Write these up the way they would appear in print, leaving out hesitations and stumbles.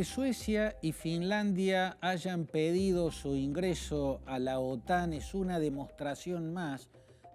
Que Suecia y Finlandia hayan pedido su ingreso a la OTAN es una demostración más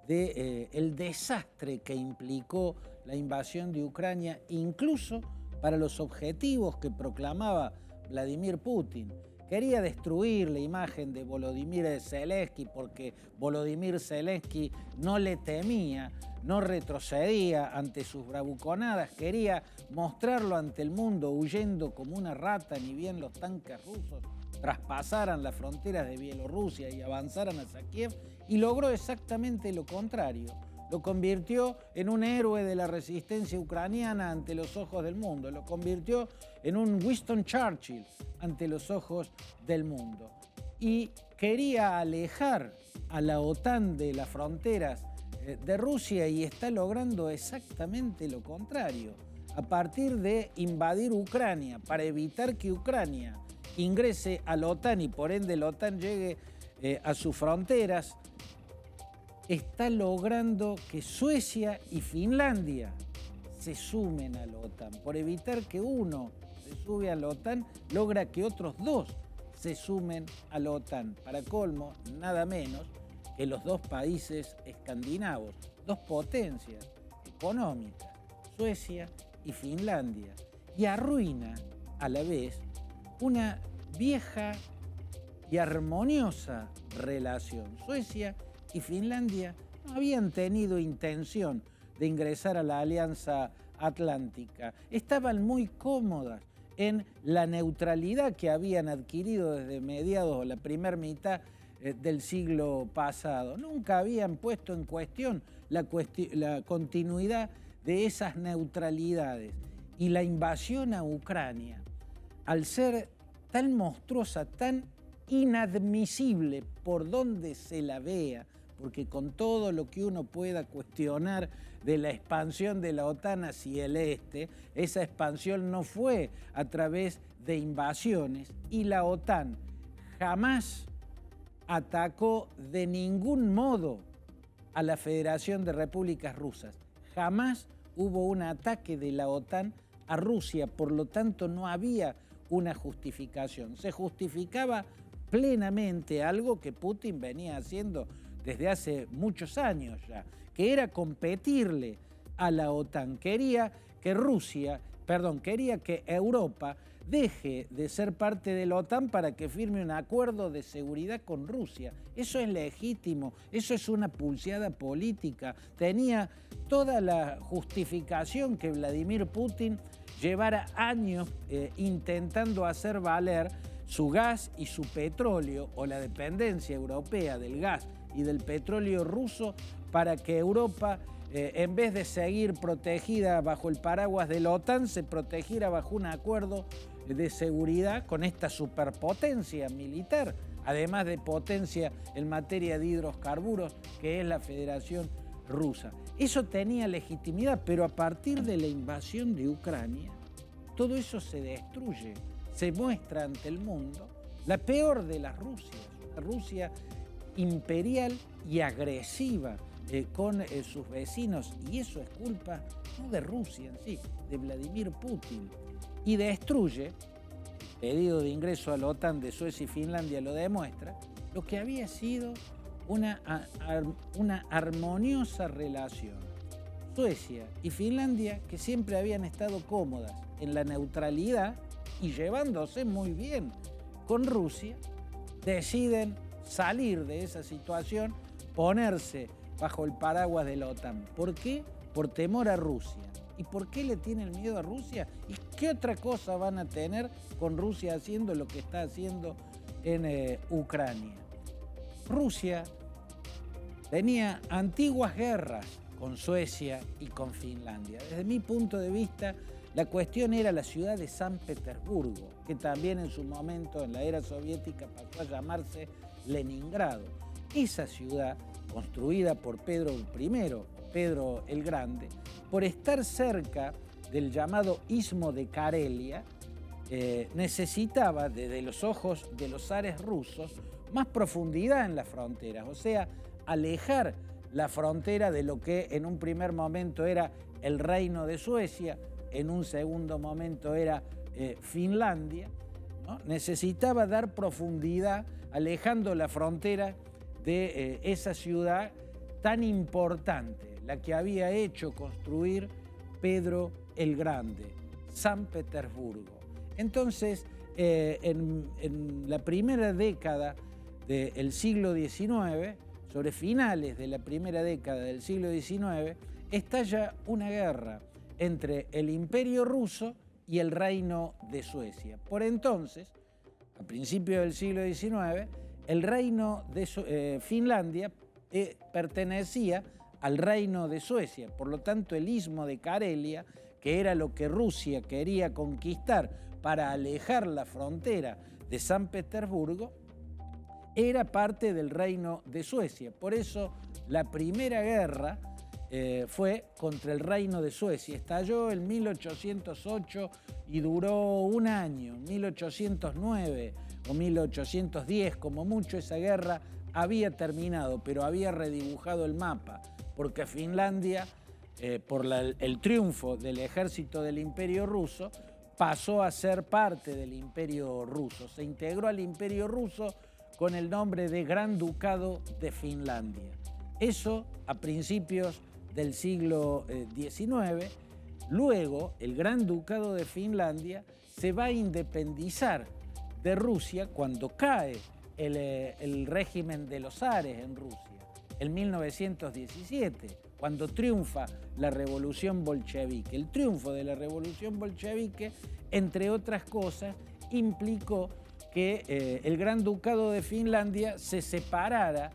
de el desastre que implicó la invasión de Ucrania, incluso para los objetivos que proclamaba Vladimir Putin. Quería destruir la imagen de Volodymyr Zelensky porque Volodymyr Zelensky no le temía, no retrocedía ante sus bravuconadas, quería mostrarlo ante el mundo huyendo como una rata, ni bien los tanques rusos traspasaran las fronteras de Bielorrusia y avanzaran hacia Kiev, y logró exactamente lo contrario. Lo convirtió en un héroe de la resistencia ucraniana ante los ojos del mundo, lo convirtió en un Winston Churchill ante los ojos del mundo. Y quería alejar a la OTAN de las fronteras de Rusia y está logrando exactamente lo contrario. A partir de invadir Ucrania, para evitar que Ucrania ingrese a la OTAN y por ende la OTAN llegue a sus fronteras, está logrando que Suecia y Finlandia se sumen a la OTAN. Por evitar que uno se sube a la OTAN, logra que otros dos se sumen a la OTAN. Para colmo, nada menos que los dos países escandinavos, dos potencias económicas, Suecia y Finlandia, y arruina a la vez una vieja y armoniosa relación. Suecia y Finlandia no habían tenido intención de ingresar a la Alianza Atlántica. Estaban muy cómodas en la neutralidad que habían adquirido desde mediados o la primera mitad del siglo pasado. Nunca habían puesto en cuestión la continuidad de esas neutralidades. Y la invasión a Ucrania, al ser tan monstruosa, tan inadmisible por donde se la vea, porque con todo lo que uno pueda cuestionar de la expansión de la OTAN hacia el este, esa expansión no fue a través de invasiones y la OTAN jamás atacó de ningún modo a la Federación de Repúblicas Rusas. Jamás hubo un ataque de la OTAN a Rusia, por lo tanto no había una justificación. Se justificaba plenamente algo que Putin venía haciendo desde hace muchos años ya, que era competirle a la OTAN. Quería que Europa deje de ser parte de la OTAN para que firme un acuerdo de seguridad con Rusia. Eso es legítimo, eso es una pulseada política. Tenía toda la justificación que Vladimir Putin llevara años intentando hacer valer su gas y su petróleo, o la dependencia europea del gas y del petróleo ruso, para que Europa, en vez de seguir protegida bajo el paraguas de la OTAN, se protegiera bajo un acuerdo de seguridad con esta superpotencia militar, además de potencia en materia de hidrocarburos, que es la Federación Rusa. Eso tenía legitimidad, pero a partir de la invasión de Ucrania, todo eso se destruye, se muestra ante el mundo la peor de las Rusias, una Rusia imperial y agresiva con sus vecinos, y eso es culpa no de Rusia en sí, de Vladimir Putin, y destruye, el pedido de ingreso a la OTAN de Suecia y Finlandia lo demuestra, lo que había sido una armoniosa relación. Suecia y Finlandia, que siempre habían estado cómodas en la neutralidad y llevándose muy bien con Rusia, deciden salir de esa situación, ponerse bajo el paraguas de la OTAN. ¿Por qué? Por temor a Rusia. ¿Y por qué le tienen miedo a Rusia? ¿Y qué otra cosa van a tener con Rusia haciendo lo que está haciendo en Ucrania? Rusia tenía antiguas guerras con Suecia y con Finlandia. Desde mi punto de vista, la cuestión era la ciudad de San Petersburgo, que también en su momento, en la era soviética, pasó a llamarse Leningrado. Esa ciudad, construida por Pedro I, Pedro el Grande, por estar cerca del llamado Istmo de Karelia, necesitaba, desde los ojos de los zares rusos, más profundidad en las fronteras, o sea, alejar la frontera de lo que en un primer momento era el Reino de Suecia, en un segundo momento era Finlandia, ¿no? Necesitaba dar profundidad, alejando la frontera de esa ciudad tan importante, la que había hecho construir Pedro el Grande, San Petersburgo. Entonces, en la primera década del siglo XIX, sobre finales de la primera década del siglo XIX, estalla una guerra entre el Imperio Ruso y el Reino de Suecia. Por entonces, a principios del siglo XIX, el Reino de Finlandia pertenecía al Reino de Suecia. Por lo tanto, el istmo de Karelia, que era lo que Rusia quería conquistar para alejar la frontera de San Petersburgo, era parte del Reino de Suecia. Por eso, la primera guerra fue contra el Reino de Suecia. Estalló en 1808 y duró un año, 1809 o 1810, como mucho. Esa guerra había terminado, pero había redibujado el mapa, porque Finlandia, por el triunfo del ejército del Imperio Ruso, pasó a ser parte del Imperio Ruso. Se integró al Imperio Ruso con el nombre de Gran Ducado de Finlandia. Eso a principios del siglo XIX. Luego, el Gran Ducado de Finlandia se va a independizar de Rusia cuando cae el régimen de los zares en Rusia, en 1917, cuando triunfa la revolución bolchevique. El triunfo de la revolución bolchevique, entre otras cosas, implicó que el Gran Ducado de Finlandia se separara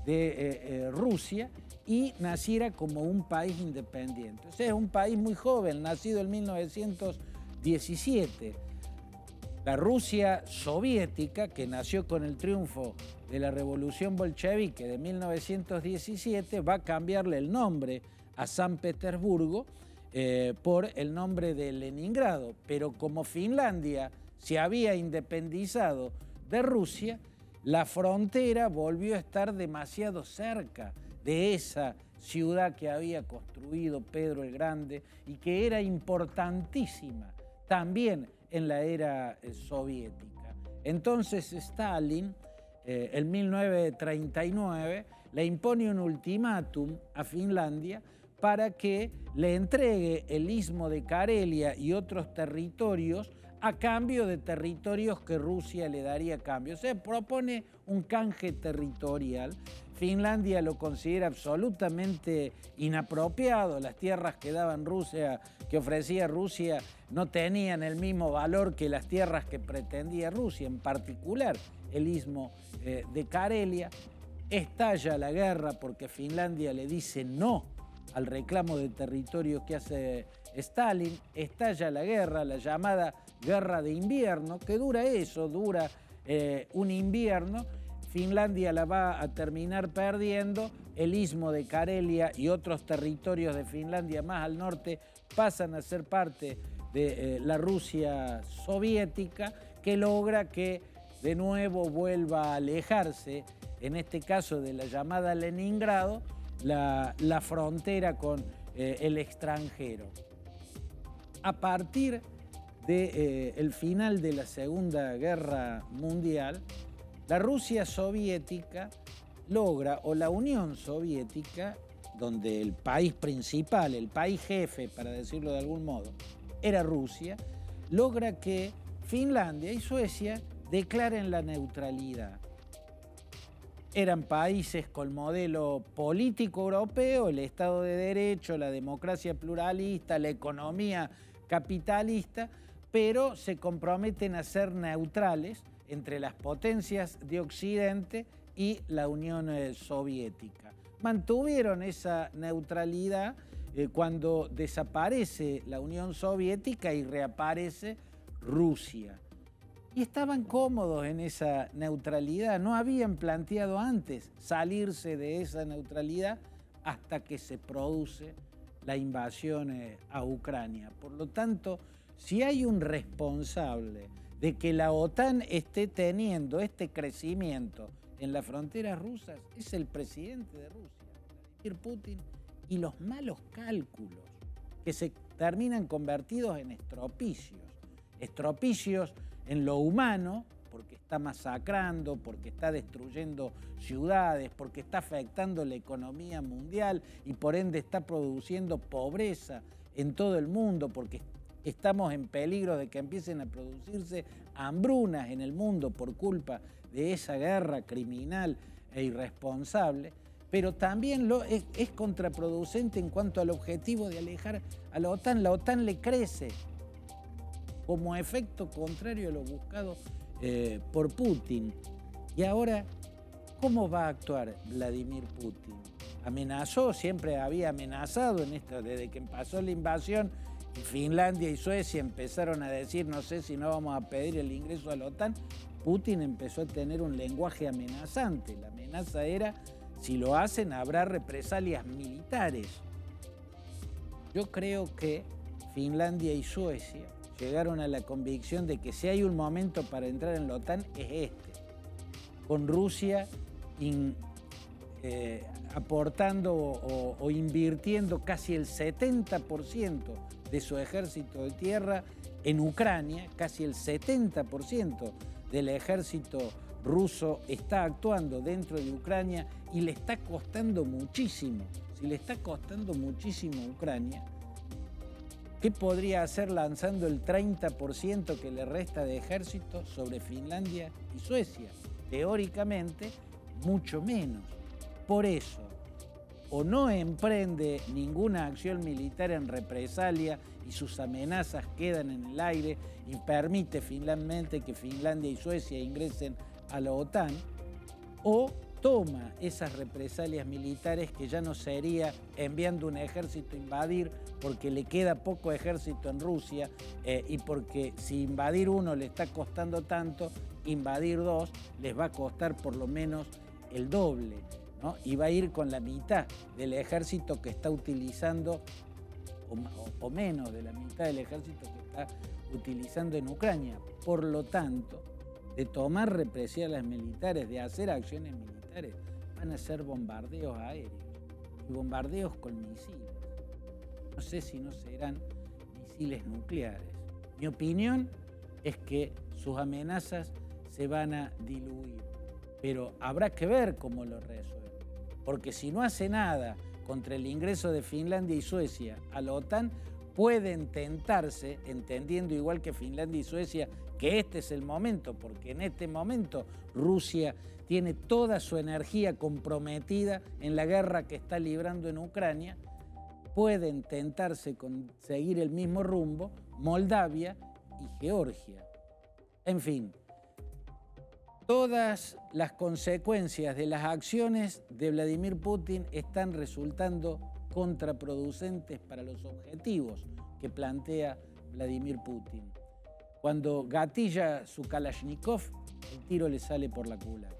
de Rusia y naciera como un país independiente. O sea, es un país muy joven, nacido en 1917. La Rusia soviética, que nació con el triunfo de la revolución bolchevique de 1917, va a cambiarle el nombre a San Petersburgo por el nombre de Leningrado. Pero como Finlandia se había independizado de Rusia, la frontera volvió a estar demasiado cerca de esa ciudad que había construido Pedro el Grande y que era importantísima también en la era soviética. Entonces Stalin, en 1939, le impone un ultimátum a Finlandia para que le entregue el istmo de Karelia y otros territorios a cambio de territorios que Rusia le daría a cambio. O sea, propone un canje territorial. Finlandia lo considera absolutamente inapropiado. Las tierras que daban Rusia, que ofrecía Rusia, no tenían el mismo valor que las tierras que pretendía Rusia, en particular el istmo de Karelia. Estalla la guerra porque Finlandia le dice no al reclamo de territorio que hace Stalin. Estalla la guerra, la llamada Guerra de Invierno, que dura un invierno. Finlandia la va a terminar perdiendo, el istmo de Karelia y otros territorios de Finlandia más al norte pasan a ser parte de la Rusia soviética, que logra que de nuevo vuelva a alejarse, en este caso de la llamada Leningrado, la frontera con el extranjero. A partir del final de la Segunda Guerra Mundial, la Rusia soviética logra, o la Unión Soviética, donde el país principal, el país jefe, para decirlo de algún modo, era Rusia, logra que Finlandia y Suecia declaren la neutralidad. Eran países con modelo político europeo, el Estado de Derecho, la democracia pluralista, la economía capitalista, pero se comprometen a ser neutrales entre las potencias de Occidente y la Unión Soviética. Mantuvieron esa neutralidad cuando desaparece la Unión Soviética y reaparece Rusia. Y estaban cómodos en esa neutralidad, no habían planteado antes salirse de esa neutralidad hasta que se produce la invasión a Ucrania. Por lo tanto, si hay un responsable de que la OTAN esté teniendo este crecimiento en las fronteras rusas, es el presidente de Rusia, Vladimir Putin, y los malos cálculos que se terminan convertidos en estropicios estropicios en lo humano, porque está masacrando, porque está destruyendo ciudades, porque está afectando la economía mundial y por ende está produciendo pobreza en todo el mundo, porque estamos en peligro de que empiecen a producirse hambrunas en el mundo por culpa de esa guerra criminal e irresponsable, pero también es contraproducente en cuanto al objetivo de alejar a la OTAN. La OTAN le crece como efecto contrario a lo buscado por Putin. Y ahora, ¿cómo va a actuar Vladimir Putin? Amenazó, siempre había amenazado en esto, desde que empezó la invasión, y Finlandia y Suecia empezaron a decir, no sé si no vamos a pedir el ingreso a la OTAN. Putin empezó a tener un lenguaje amenazante. La amenaza era, si lo hacen, habrá represalias militares. Yo creo que Finlandia y Suecia llegaron a la convicción de que si hay un momento para entrar en la OTAN es este, con Rusia aportando o invirtiendo casi el 70% de su ejército de tierra en Ucrania, casi el 70% del ejército ruso está actuando dentro de Ucrania y le está costando muchísimo. Si le está costando muchísimo a Ucrania, ¿qué podría hacer lanzando el 30% que le resta de ejército sobre Finlandia y Suecia? Teóricamente, mucho menos. Por eso, o no emprende ninguna acción militar en represalia y sus amenazas quedan en el aire y permite finalmente que Finlandia y Suecia ingresen a la OTAN, o toma esas represalias militares, que ya no sería enviando un ejército a invadir, porque le queda poco ejército en Rusia y porque si invadir uno le está costando tanto, invadir dos les va a costar por lo menos el doble, ¿no? Y va a ir con la mitad del ejército que está utilizando, o menos de la mitad del ejército que está utilizando en Ucrania. Por lo tanto, de tomar represalias militares, de hacer acciones militares, van a ser bombardeos aéreos y bombardeos con misiles. No sé si no serán misiles nucleares. Mi opinión es que sus amenazas se van a diluir, pero habrá que ver cómo lo resuelven. Porque si no hace nada contra el ingreso de Finlandia y Suecia a la OTAN, pueden tentarse, entendiendo igual que Finlandia y Suecia, que este es el momento, porque en este momento Rusia tiene toda su energía comprometida en la guerra que está librando en Ucrania, pueden tentarse con seguir el mismo rumbo Moldavia y Georgia. En fin, todas las consecuencias de las acciones de Vladimir Putin están resultando contraproducentes para los objetivos que plantea Vladimir Putin. Cuando gatilla su Kalashnikov, el tiro le sale por la culata.